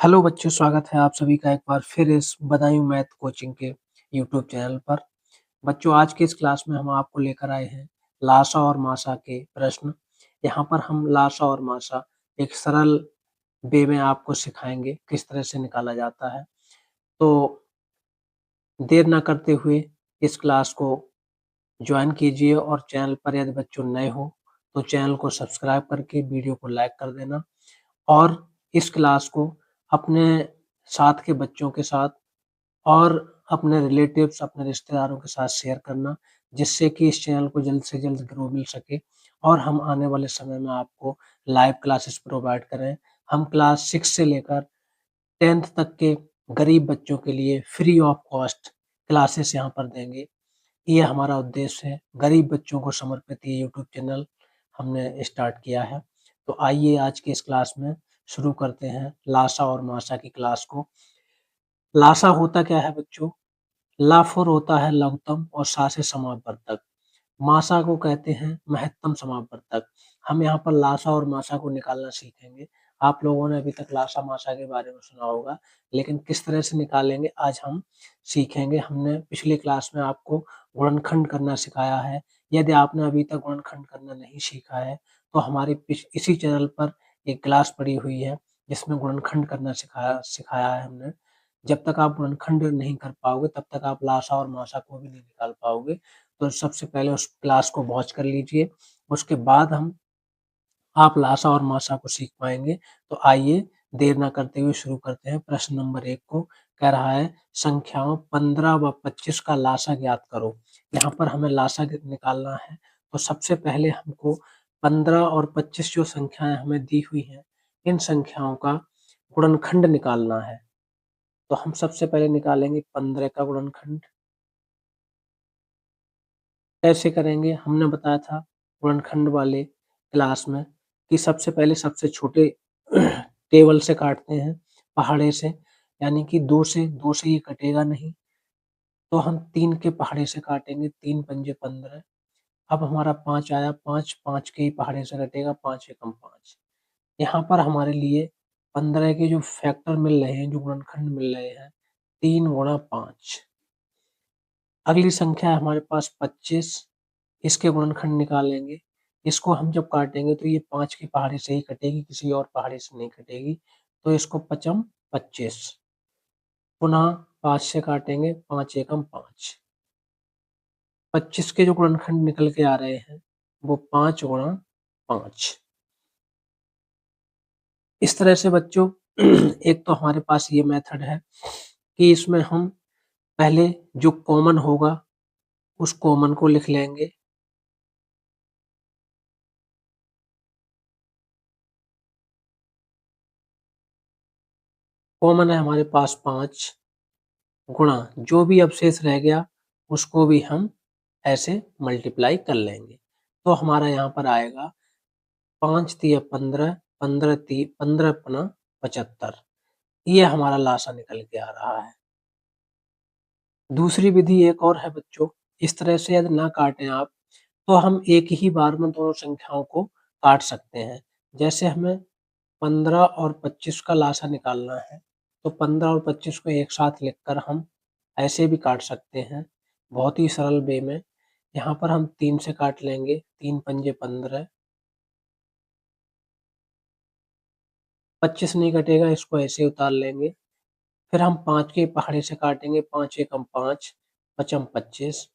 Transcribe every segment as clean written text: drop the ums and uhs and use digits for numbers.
Hello बच्चों, स्वागत है आप सभी का एक बार फिर इस बदायूं मैथ कोचिंग के यूट्यूब चैनल पर। बच्चों, आज के इस क्लास में हम आपको लेकर आए हैं लासा और मासा के प्रश्न। यहाँ पर हम लासा और मासा एक सरल वे में आपको सिखाएंगे किस तरह से निकाला जाता है। तो देर ना करते हुए इस क्लास को ज्वाइन कीजिए और चैनल पर यदि बच्चों नए हो तो चैनल को सब्सक्राइब करके वीडियो को लाइक कर देना और इस क्लास को अपने साथ के बच्चों के साथ और अपने रिलेटिव्स, अपने रिश्तेदारों के साथ शेयर करना, जिससे कि इस चैनल को जल्द से जल्द ग्रो मिल सके और हम आने वाले समय में आपको लाइव क्लासेस प्रोवाइड करें। हम क्लास 6 से लेकर 10th तक के गरीब बच्चों के लिए फ्री ऑफ कॉस्ट क्लासेस यहाँ पर देंगे। ये हमारा उद्देश्य है। गरीब बच्चों को समर्पित ये यूट्यूब चैनल हमने स्टार्ट किया है। तो आइए आज की इस क्लास में शुरू करते हैं लासा और मासा की क्लास को। लासा होता क्या है बच्चों? ला फॉर होता है लघुत्तम और सा से समापवर्तक। मासा को कहते हैं महत्तम समापवर्तक। हम यहाँ पर लासा और मासा को निकालना सीखेंगे। आप लोगों ने अभी तक लासा मासा के बारे में सुना होगा, लेकिन किस तरह से निकालेंगे आज हम सीखेंगे। हमने पिछली क्लास में आपको गुणनखंड करना सिखाया है। यदि आपने अभी तक गुणनखंड करना नहीं सीखा है तो हमारी इसी चैनल पर एक क्लास पड़ी हुई है जिसमें गुणनखंड करना सिखाया सिखाया है हमने। जब तक आप गुणनखंड नहीं कर पाओगे तब तक आप लासा और मासा को भी नहीं निकाल पाओगे। तो सबसे पहले उस क्लास को वॉच कर लीजिए, उसके बाद हम आप लासा और मासा को सीख पाएंगे। तो आइए देर ना करते हुए शुरू करते हैं। प्रश्न नंबर 1 को कह रहा है संख्याओं 15 व 25 का लासा ज्ञात करो। यहाँ पर हमें लासा निकालना है। तो सबसे पहले हमको 15 और 25 जो संख्याएं हमें दी हुई हैं, इन संख्याओं का गुणनखंड निकालना है। तो हम सबसे पहले निकालेंगे 15 का गुणनखंड। कैसे करेंगे? हमने बताया था गुणनखंड वाले क्लास में कि सबसे पहले सबसे छोटे टेबल से काटते हैं, पहाड़े से, यानी कि 2 से ये कटेगा नहीं, तो हम 3 के पहाड़े से काटेंगे। 3 पंजे 15। अब हमारा 5 आया, 5 के ही पहाड़े से कटेगा, 5 एकम 5। यहाँ पर हमारे लिए 15 के जो फैक्टर मिल रहे हैं, जो गुणनखंड मिल रहे हैं, 3 गुणा 5। अगली संख्या है हमारे पास 25। इसके गुणनखंड निकालेंगे। इसको हम जब काटेंगे तो ये 5 की पहाड़ी से ही कटेगी, किसी और पहाड़ी से नहीं कटेगी। तो इसको पचम 25 पुनः 5 से काटेंगे, 5 एकम 5। 25 के जो गुणनखंड निकल के आ रहे हैं वो 5 गुणा 5। इस तरह से बच्चों एक तो हमारे पास ये मेथड है कि इसमें हम पहले जो कॉमन होगा उस कॉमन को लिख लेंगे। कॉमन है हमारे पास 5 गुणा जो भी अवशेष रह गया उसको भी हम ऐसे मल्टीप्लाई कर लेंगे। तो हमारा यहाँ पर आएगा 5 तिया 15, 15 पुनः 75। ये हमारा लासा निकल के आ रहा है। दूसरी विधि एक और है बच्चों। इस तरह से यदि ना काटें आप तो हम एक ही बार में दोनों संख्याओं को काट सकते हैं। जैसे हमें 15 और 25 का लासा निकालना है तो 15 और 25 को एक साथ लिखकर हम ऐसे भी काट सकते हैं, बहुत ही सरल वे में। यहाँ पर हम 3 से काट लेंगे, 3 पंजे 15। 25 नहीं कटेगा, इसको ऐसे उतार लेंगे। फिर हम 5 के पहाड़े से काटेंगे, 5 एकम 5, पचम 25।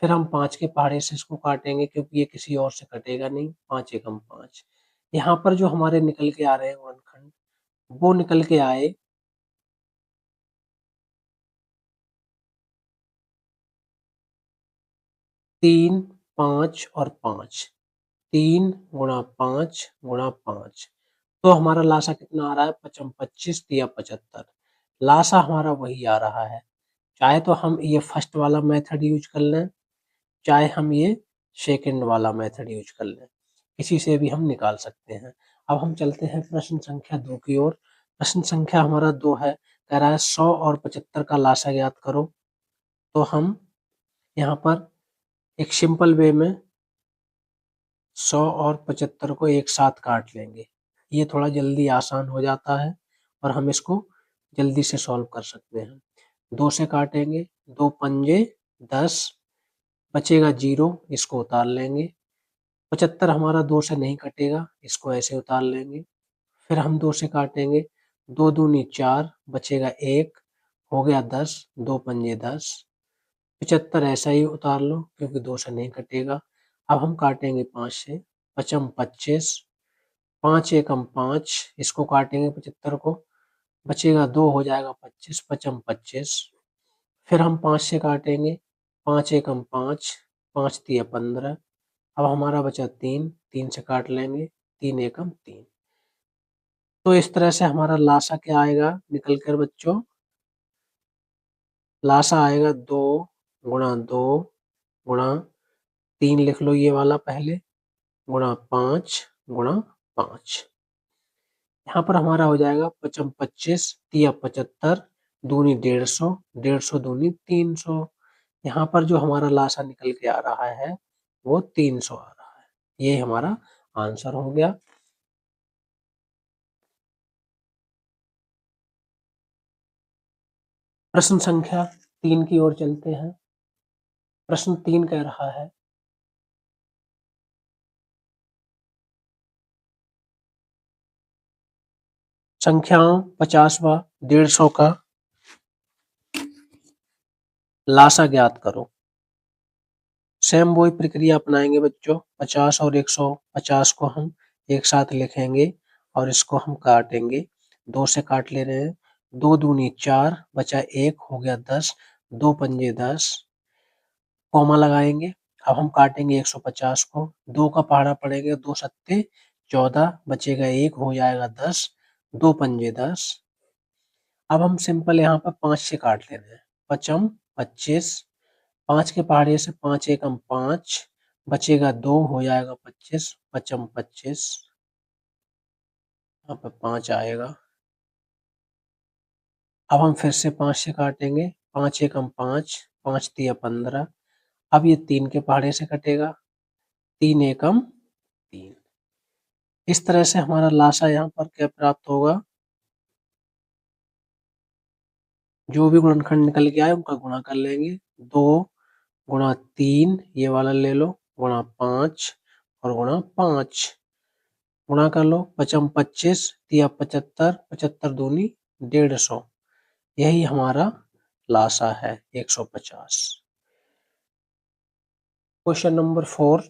फिर हम 5 के पहाड़े से इसको काटेंगे क्योंकि ये किसी और से कटेगा नहीं, 5 एकम 5। यहाँ पर जो हमारे निकल के आ रहे हैं गुणनखंड, वो निकल के आए 3, 5 और 5। 3 गुणा 5 गुणा 5। तो हमारा लासा कितना आ रहा है? पचम 25 तिया 75। लासा हमारा वही आ रहा है। चाहे तो हम ये फर्स्ट वाला मेथड यूज कर लें, चाहे हम ये सेकंड वाला मेथड यूज कर लें, किसी से भी हम निकाल सकते हैं। अब हम चलते हैं प्रश्न संख्या 2 की ओर। प्रश्न संख्या हमारा 2 है, कह रहा है 100 और 75 का लासा ज्ञात करो। तो हम यहाँ पर एक सिंपल वे में 100 और 75 को एक साथ काट लेंगे। ये थोड़ा जल्दी आसान हो जाता है और हम इसको जल्दी से सॉल्व कर सकते हैं। 2 से काटेंगे, 2 पंजे 10, बचेगा 0, इसको उतार लेंगे। 75 हमारा 2 से नहीं कटेगा, इसको ऐसे उतार लेंगे। फिर हम 2 से काटेंगे, 2 दूनी 4, बचेगा 1, हो गया 10, 2 पंजे 10। 75 ऐसा ही उतार लो क्योंकि 2 से नहीं कटेगा। अब हम काटेंगे 5 से, पचम 25, 5 एकम 5, इसको काटेंगे 75 को, बचेगा 2, हो जाएगा 25, पचम 25। फिर हम 5 से काटेंगे, 5 एकम 5, 5 तिया 15। अब हमारा बचा 3, 3 से काट लेंगे, 3 एकम 3। तो इस तरह से हमारा लासा क्या आएगा निकल कर बच्चों, लासा आएगा 2 गुणा 2 गुणा 3 लिख लो ये वाला पहले, गुणा 5 गुणा 5। यहाँ पर हमारा हो जाएगा पचम 25 तिया 75, दूनी 150, 150 दूनी 300। यहाँ पर जो हमारा लासा निकल के आ रहा है वो 300 आ रहा है। ये हमारा आंसर हो गया। प्रश्न संख्या 3 की ओर चलते हैं। प्रश्न 3 कह रहा है, संख्याओं 50 व 150 का लासा ज्ञात करो। सेम वही प्रक्रिया अपनाएंगे बच्चों। 50 और 150 को हम एक साथ लिखेंगे और इसको हम काटेंगे। 2 से काट ले रहे हैं, 2 दूनी 4, बचा 1, हो गया 10, 2 पंजे 10, कॉमा लगाएंगे। अब हम काटेंगे 150 को, 2 का पहाड़ा पड़ेगा, 2 सत्ते 14, बचेगा 1, हो जाएगा 10, 2 पंजे 10। अब हम सिंपल यहाँ पर 5 से काट ले रहे हैं। पचम 25, 5 के पहाड़े से 5 एकम 5, बचेगा 2, हो जाएगा 25, पचम 25। यहाँ पर 5 आएगा। अब हम फिर से 5 से काटेंगे, 5 एकम 5, 5 तिया 15। अब ये 3 के पहाड़े से कटेगा, 3 एकम 3। इस तरह से हमारा लासा यहाँ पर क्या प्राप्त होगा, जो भी गुणनखंड निकल के आए उनका गुणा कर लेंगे। 2 गुणा 3 ये वाला ले लो, गुणा 5 और गुणा 5, गुणा कर लो। पचम 25 तिया 75, 75 दूनी 150। यही हमारा लासा है 150। क्वेश्चन नंबर 4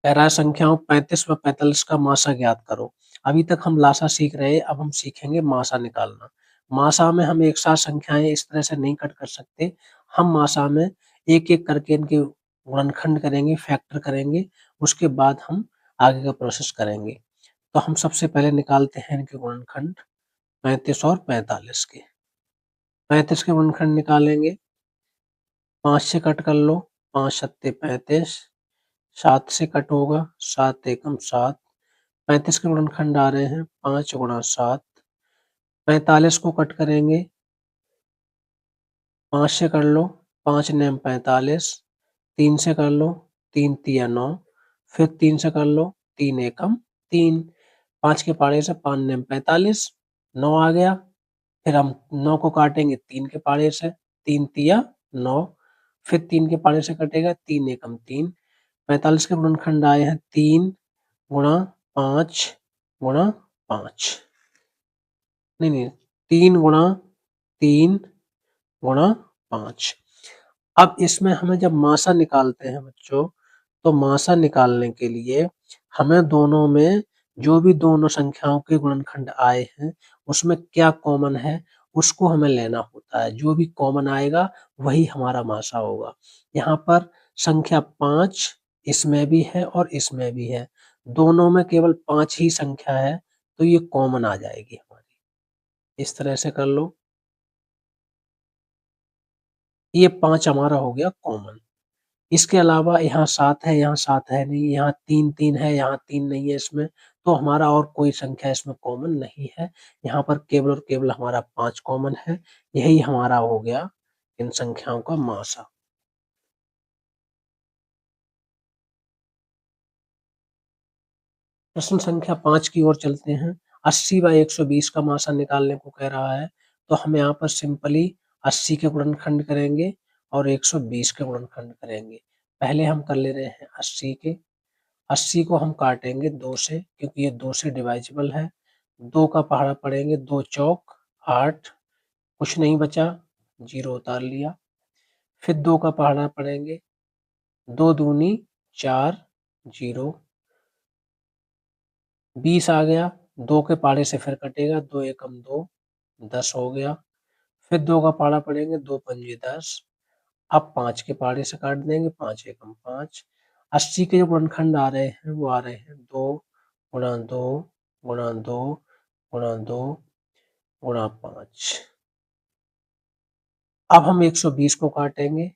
कह रहा है, संख्याओं 35 व 45 का मासा ज्ञात करो। अभी तक हम लासा सीख रहे हैं, अब हम सीखेंगे मासा निकालना। मासा में हम एक साथ संख्याएं इस तरह से नहीं कट कर सकते। हम मासा में एक एक करके इनके गुणनखंड करेंगे, फैक्टर करेंगे, उसके बाद हम आगे का प्रोसेस करेंगे। तो हम सबसे पहले निकालते हैं इनके गुणनखंड 35 और 45 के। 35 के गुणनखंड निकालेंगे, 5 से कट कर लो, 5 सत्ते 35, 7 से कट होगा, 7 एकम 7। 35 के गुणनखंड आ रहे हैं 5 गुणा 7। 45 को कट करेंगे, 5 से कर लो, 5 नेम 45, 3 से कर लो, 3 तिया 9, फिर 3 से कर लो, 3 एकम 3। 5 के पाड़े से 5 नेम 45, 9 आ गया। फिर हम 9 को काटेंगे 3 के पाड़े से, 3 तिया 9, फिर 3 के पाड़े से कटेगा, 3 एकम 3। 45 के गुणनखंड आए हैं 3 गुणा 5 गुणा 5, नहीं 3 गुणा 3 गुणा 5। अब इसमें हमें जब मासा निकालते हैं बच्चों, तो मासा निकालने के लिए हमें दोनों में जो भी दोनों संख्याओं के गुणनखंड आए हैं उसमें क्या कॉमन है उसको हमें लेना होता है। जो भी कॉमन आएगा वही हमारा मासा होगा। यहाँ पर संख्या 5 इसमें भी है और इसमें भी है, दोनों में केवल 5 ही संख्या है, तो ये कॉमन आ जाएगी हमारी। इस तरह से कर लो, ये 5 हमारा हो गया कॉमन। इसके अलावा यहाँ 7 है, यहाँ 7 है नहीं, यहाँ 3 है, यहाँ 3 नहीं है इसमें, तो हमारा और कोई संख्या इसमें कॉमन नहीं है। यहाँ पर केवल और केवल हमारा 5 कॉमन है। यही हमारा हो गया इन संख्याओं का मासा। प्रश्न संख्या 5 की ओर चलते हैं। 80/120 का मासा निकालने को कह रहा है, तो हम यहाँ पर सिंपली 80 के गुणनखंड करेंगे और 120 के गुणनखंड करेंगे। पहले हम कर ले रहे हैं 80 के। 80 को हम काटेंगे 2 से, क्योंकि ये 2 से डिवाइजिबल है। 2 का पहाड़ा पड़ेंगे, 2 चौक 8, कुछ नहीं बचा, 0 उतार लिया। फिर 2 का पहाड़ा पड़ेंगे, 2 दूनी 4, 0, 20 आ गया। 2 के पहाड़े से फिर कटेगा, 2 एकम 2, 10 हो गया। फिर 2 का पहाड़ा पड़ेंगे, 2 पंजे 10। अब 5 के पहाड़े से काट देंगे, 5 एकम 5। 80 के जो गुणनखंड आ रहे हैं वो आ रहे हैं 2 गुणा 2 गुणा 2 गुणा 2 गुणा 5। अब हम 120 को काटेंगे।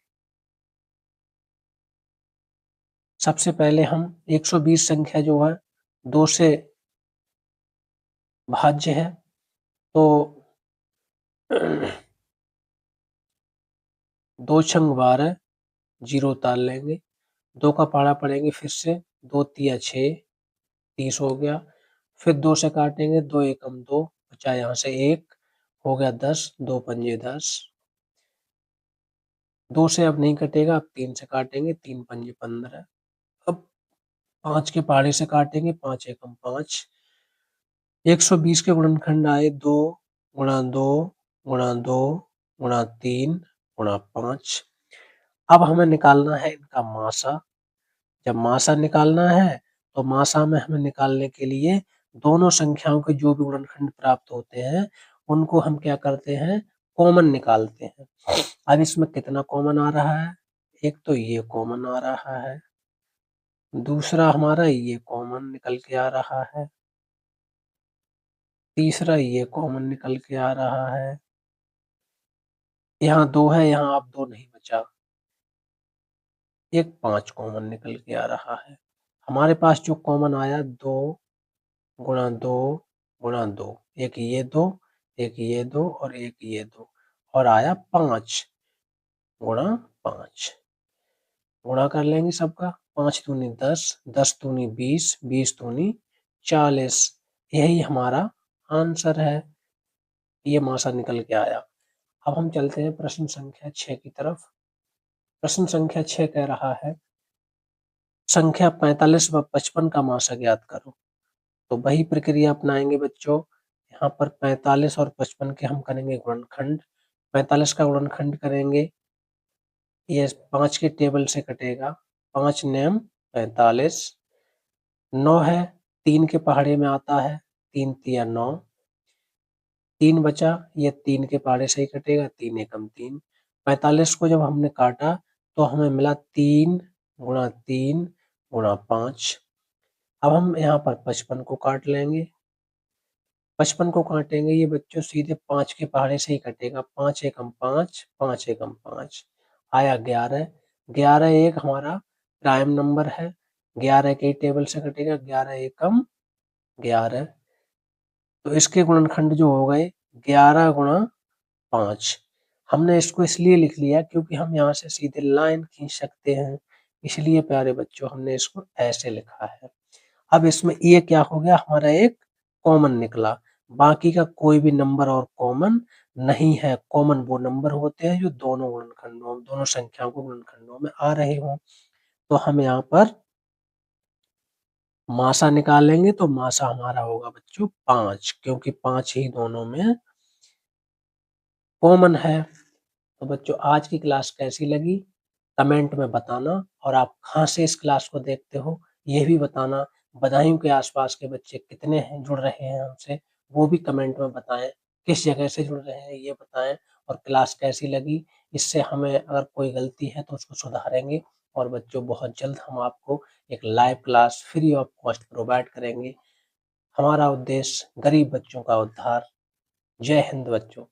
सबसे पहले हम 120 संख्या जो है 2 से भाज्य है, तो 2 छंग 12, 0 उतार लेंगे। 2 का पहाड़ा पड़ेंगे फिर से, 2 तिया 6, 30 हो गया। फिर 2 से काटेंगे, 2 एकम 2, बचा यहाँ से 1, हो गया 10, 2 पंजे 10। 2 से अब नहीं कटेगा, अब 3 से काटेंगे, 3 पंजे 15। अब 5 के पहाड़े से काटेंगे, 5 एकम 5। 120 के गुणनखंड आए 2 गुणा 2 गुणा 2 गुणा 3 गुणा 5। अब हमें निकालना है इनका मासा। जब मासा निकालना है, तो मासा में हमें निकालने के लिए दोनों संख्याओं के जो भी गुणनखंड प्राप्त होते हैं, उनको हम क्या करते हैं, कॉमन निकालते हैं। अब इसमें कितना कॉमन आ रहा है, एक तो ये कॉमन आ रहा है, दूसरा हमारा ये कॉमन निकल के आ रहा है, तीसरा ये कॉमन निकल के आ रहा है। यहाँ 2 है, यहाँ अब 2 नहीं बचा, एक 5 कॉमन निकल के आ रहा है। हमारे पास जो कॉमन आया 2 गुणा 2 गुणा 2, एक ये 2, एक ये 2 और एक ये 2, और आया 5 गुणा 5। गुणा कर लेंगे सबका, 5 दूनी 10, 10 दूनी 20, 20 दूनी 40। यही हमारा आंसर है, ये मासा निकल के आया। अब हम चलते हैं प्रश्न संख्या 6 की तरफ। प्रश्न संख्या 6 कह रहा है, संख्या 45 व 55 का मासा ज्ञात करो। तो वही प्रक्रिया अपनाएंगे बच्चों। यहाँ पर 45 और 55 के हम करेंगे गुणनखंड। 45 का गुणनखंड करेंगे, ये 5 के टेबल से कटेगा, 5 नेम 45। 9 है, 3 के पहाड़े में आता है, 3 तिया 9, 3 बचा, ये 3 के पहाड़े से ही कटेगा, 3 एकम 3। 45 को जब हमने काटा, तो हमें मिला 3 गुणा 3 गुणा 5। अब हम यहाँ पर 55 को काट लेंगे। 55 को काटेंगे, ये बच्चों सीधे 5 के पहाड़े से ही कटेगा, 5 एकम 5, 5 एकम 5, आया 11। 11 एक हमारा प्राइम नंबर है, 11 के टेबल से कटेगा, 11 एकम 11। तो इसके गुणनखंड जो हो गए 11 गुणा 5। हमने इसको इसलिए लिख लिया क्योंकि हम यहाँ से सीधे लाइन खींच सकते हैं, इसलिए प्यारे बच्चों हमने इसको ऐसे लिखा है। अब इसमें ये क्या हो गया, हमारा एक कॉमन निकला, बाकी का कोई भी नंबर और कॉमन नहीं है। कॉमन वो नंबर होते हैं जो दोनों गुणनखंडों, दोनों संख्याओं को गुणनखंडों में आ रहे हों। तो हम यहाँ पर मासा निकालेंगे, तो मासा हमारा होगा बच्चों 5, क्योंकि 5 ही दोनों में कॉमन है। तो बच्चों आज की क्लास कैसी लगी, कमेंट में बताना, और आप कहाँ से इस क्लास को देखते हो ये भी बताना। बदायूं के आसपास के बच्चे कितने हैं जुड़ रहे हैं हमसे, वो भी कमेंट में बताएं। किस जगह से जुड़ रहे हैं ये बताएं, और क्लास कैसी लगी, इससे हमें अगर कोई गलती है तो उसको सुधारेंगे। और बच्चों बहुत जल्द हम आपको एक live class free of cost provide करेंगे। हमारा उद्देश्य गरीब बच्चों का उद्धार। जय हिंद बच्चों।